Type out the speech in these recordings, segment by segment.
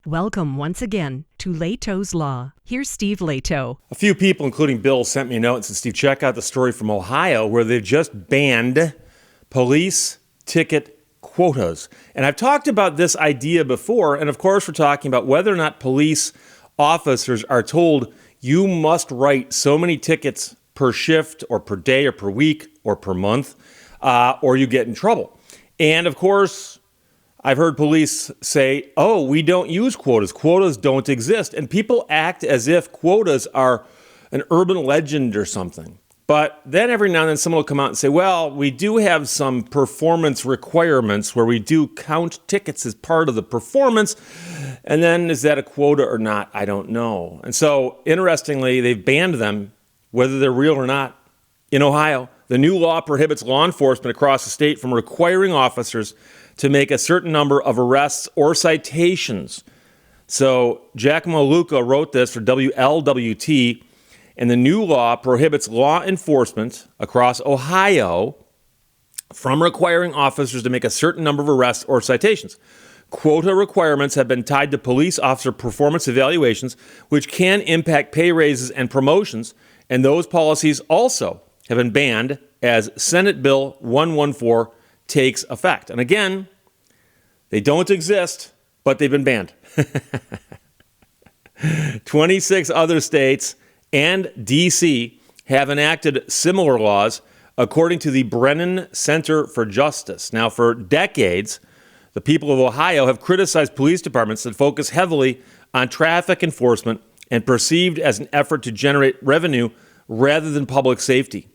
Welcome once again to Lehto's Law. Here's Steve Lehto. A few people, including Bill, sent me a note and said, Steve, check out the story from Ohio where they've just banned police ticket quotas. And I've talked about this idea before, and of course we're talking about whether or not police officers are told you must write so many tickets per shift or per day or per week or per month, or you get in trouble. And of course, I've heard police say, oh, we don't use quotas. Quotas don't exist. And people act as if quotas are an urban legend or something. But then every now and then someone will come out and say, well, we do have some performance requirements where we do count tickets as part of the performance. And then is that a quota or not? I don't know. And so, interestingly, they've banned them, whether they're real or not, in Ohio. The new law prohibits law enforcement across the state from requiring officers to make a certain number of arrests or citations. So Giacomo Luca wrote this for WLWT, and the new law prohibits law enforcement across Ohio from requiring officers to make a certain number of arrests or citations. Quota requirements have been tied to police officer performance evaluations, which can impact pay raises and promotions, and those policies also have been banned as Senate Bill 114 takes effect. And again, they don't exist, but they've been banned. 26 other states and D.C. have enacted similar laws, according to the Brennan Center for Justice. Now, for decades, the people of Ohio have criticized police departments that focus heavily on traffic enforcement and perceived as an effort to generate revenue rather than public safety.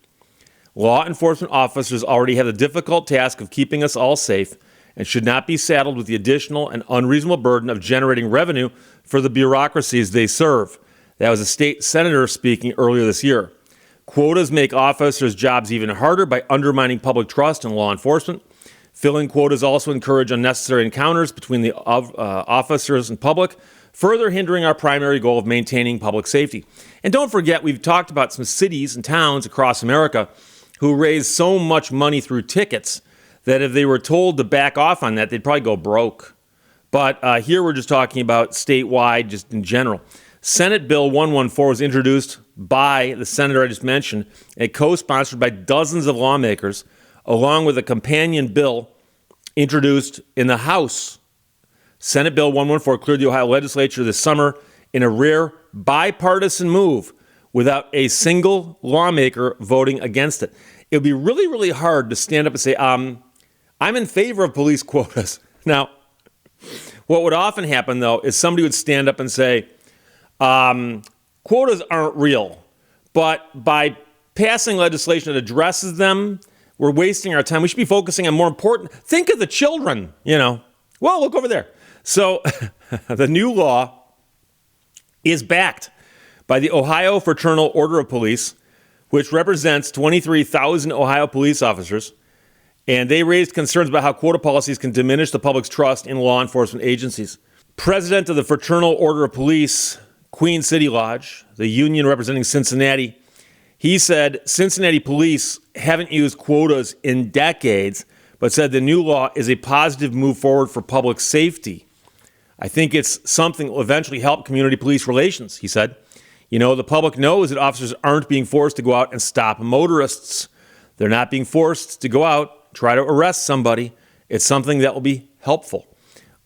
Law enforcement officers already have the difficult task of keeping us all safe and should not be saddled with the additional and unreasonable burden of generating revenue for the bureaucracies they serve. That was a state senator speaking earlier this year. Quotas make officers' jobs even harder by undermining public trust in law enforcement. Filling quotas also encourage unnecessary encounters between the officers and public, further hindering our primary goal of maintaining public safety. And don't forget, we've talked about some cities and towns across America who raise so much money through tickets that if they were told to back off on that, they'd probably go broke. But here we're just talking about statewide, just in general. Senate Bill 114 was introduced by the senator I just mentioned and co-sponsored by dozens of lawmakers, along with a companion bill introduced in the House. Senate Bill 114 cleared the Ohio legislature this summer in a rare bipartisan move, without a single lawmaker voting against it. It would be really, really hard to stand up and say, I'm in favor of police quotas. Now, what would often happen, though, is somebody would stand up and say, quotas aren't real, but by passing legislation that addresses them, we're wasting our time. We should be focusing on more important. Think of the children, Well, look over there. So the new law is backed by the Ohio Fraternal Order of Police, which represents 23,000 Ohio police officers, and they raised concerns about how quota policies can diminish the public's trust in law enforcement agencies. President of the Fraternal Order of Police, Queen City Lodge, the union representing Cincinnati, he said Cincinnati police haven't used quotas in decades, but said the new law is a positive move forward for public safety. I think it's something that will eventually help community police relations, he said. The public knows that officers aren't being forced to go out and stop motorists. They're not being forced to go out, try to arrest somebody. It's something that will be helpful.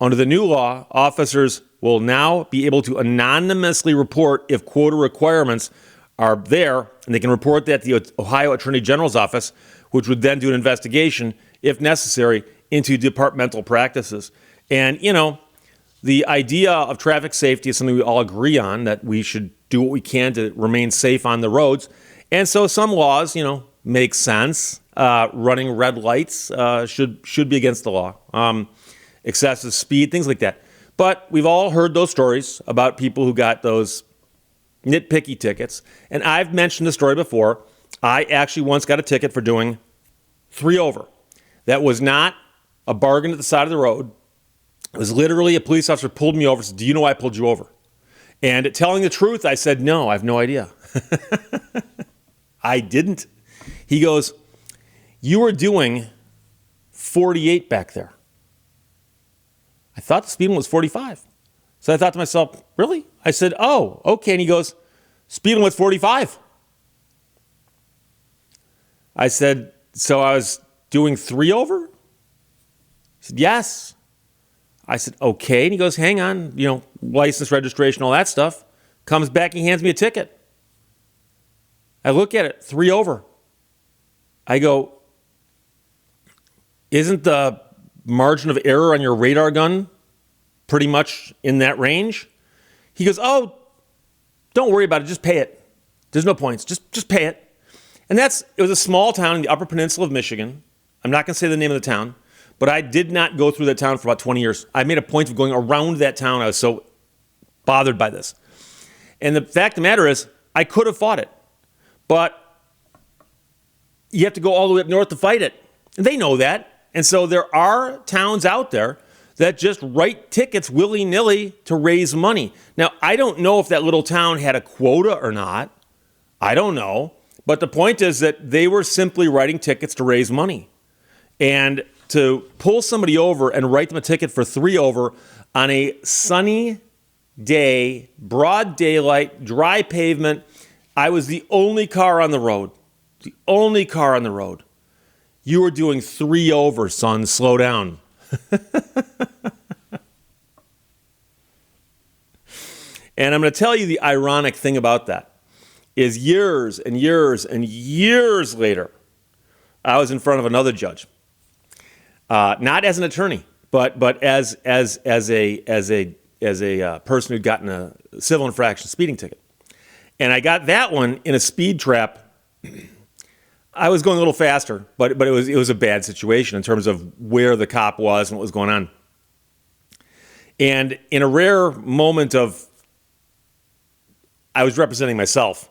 Under the new law, officers will now be able to anonymously report if quota requirements are there, and they can report that to the Ohio Attorney General's office, which would then do an investigation, if necessary, into departmental practices. And, the idea of traffic safety is something we all agree on, that we should do what we can to remain safe on the roads. And so some laws, make sense. Running red lights should be against the law. Excessive speed, things like that. But we've all heard those stories about people who got those nitpicky tickets. And I've mentioned the story before. I actually once got a ticket for doing 3 over. That was not a bargain at the side of the road. It was literally a police officer pulled me over and said, do you know why I pulled you over? And telling the truth, I said, no, I have no idea. I didn't. He goes, you were doing 48 back there. I thought the speed limit was 45. So I thought to myself, really? I said, oh, okay. And he goes, speed limit 45. I said, so I was doing 3 over? He said, yes. I said, okay. And he goes, hang on, license, registration, all that stuff. Comes back, he hands me a ticket. I look at it, 3 over. I go, isn't the margin of error on your radar gun pretty much in that range? He goes, oh, don't worry about it. Just pay it. There's no points. Just pay it. And it was a small town in the Upper Peninsula of Michigan. I'm not going to say the name of the town, but I did not go through that town for about 20 years. I made a point of going around that town. I was so bothered by this. And the fact of the matter is, I could have fought it, but you have to go all the way up north to fight it. And they know that. And so there are towns out there that just write tickets willy-nilly to raise money. Now, I don't know if that little town had a quota or not. I don't know. But the point is that they were simply writing tickets to raise money. And to pull somebody over and write them a ticket for 3 over on a sunny day, broad daylight, dry pavement, I was the only car on the road. The only car on the road. You were doing 3 over, son. Slow down. And I'm going to tell you the ironic thing about that is years and years and years later, I was in front of another judge, not as an attorney, but as a person who'd gotten a civil infraction speeding ticket, and I got that one in a speed trap. I was going a little faster, but it was a bad situation in terms of where the cop was and what was going on. And in a rare moment of, I was representing myself,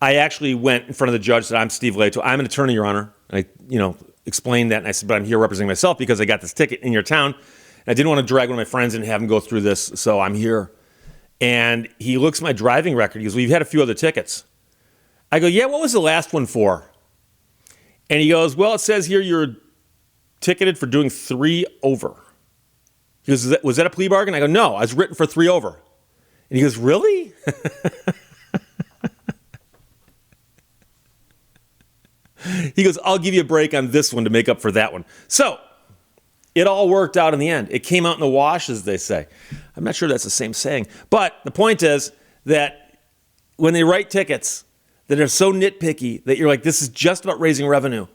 I actually went in front of the judge and said, I'm Steve Lehto. I'm an attorney, Your Honor. And I, explained that, and I said, but I'm here representing myself because I got this ticket in your town. And I didn't want to drag one of my friends and have him go through this, so I'm here. And he looks at my driving record. He goes, well, you've had a few other tickets. I go, yeah, what was the last one for? And he goes, well, it says here you're ticketed for doing 3 over. He goes, was that a plea bargain? I go, no, I was written for 3 over. And he goes, really? He goes, I'll give you a break on this one to make up for that one. So it all worked out in the end. It came out in the wash, as they say. I'm not sure that's the same saying. But the point is that when they write tickets that are so nitpicky that you're like, this is just about raising revenue,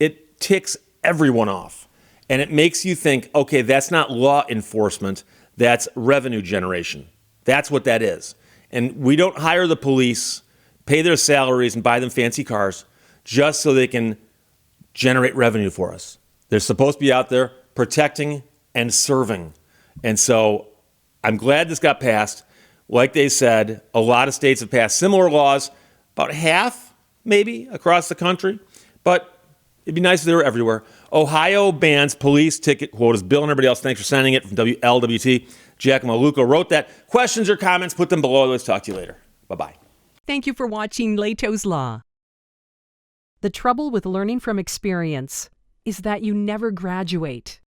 it ticks everyone off. And it makes you think, okay, that's not law enforcement, that's revenue generation. That's what that is. And we don't hire the police, pay their salaries, and buy them fancy cars just so they can generate revenue for us. They're supposed to be out there protecting and serving. And so I'm glad this got passed. Like they said, a lot of states have passed similar laws, about half maybe across the country, but it'd be nice if they were everywhere. Ohio bans police ticket quotas. Bill and everybody else, thanks for sending it from WLWT. Jack Maluco wrote that. Questions or comments, put them below. Let's talk to you later. Bye-bye. Thank you for watching Lehto's Law. The trouble with learning from experience is that you never graduate.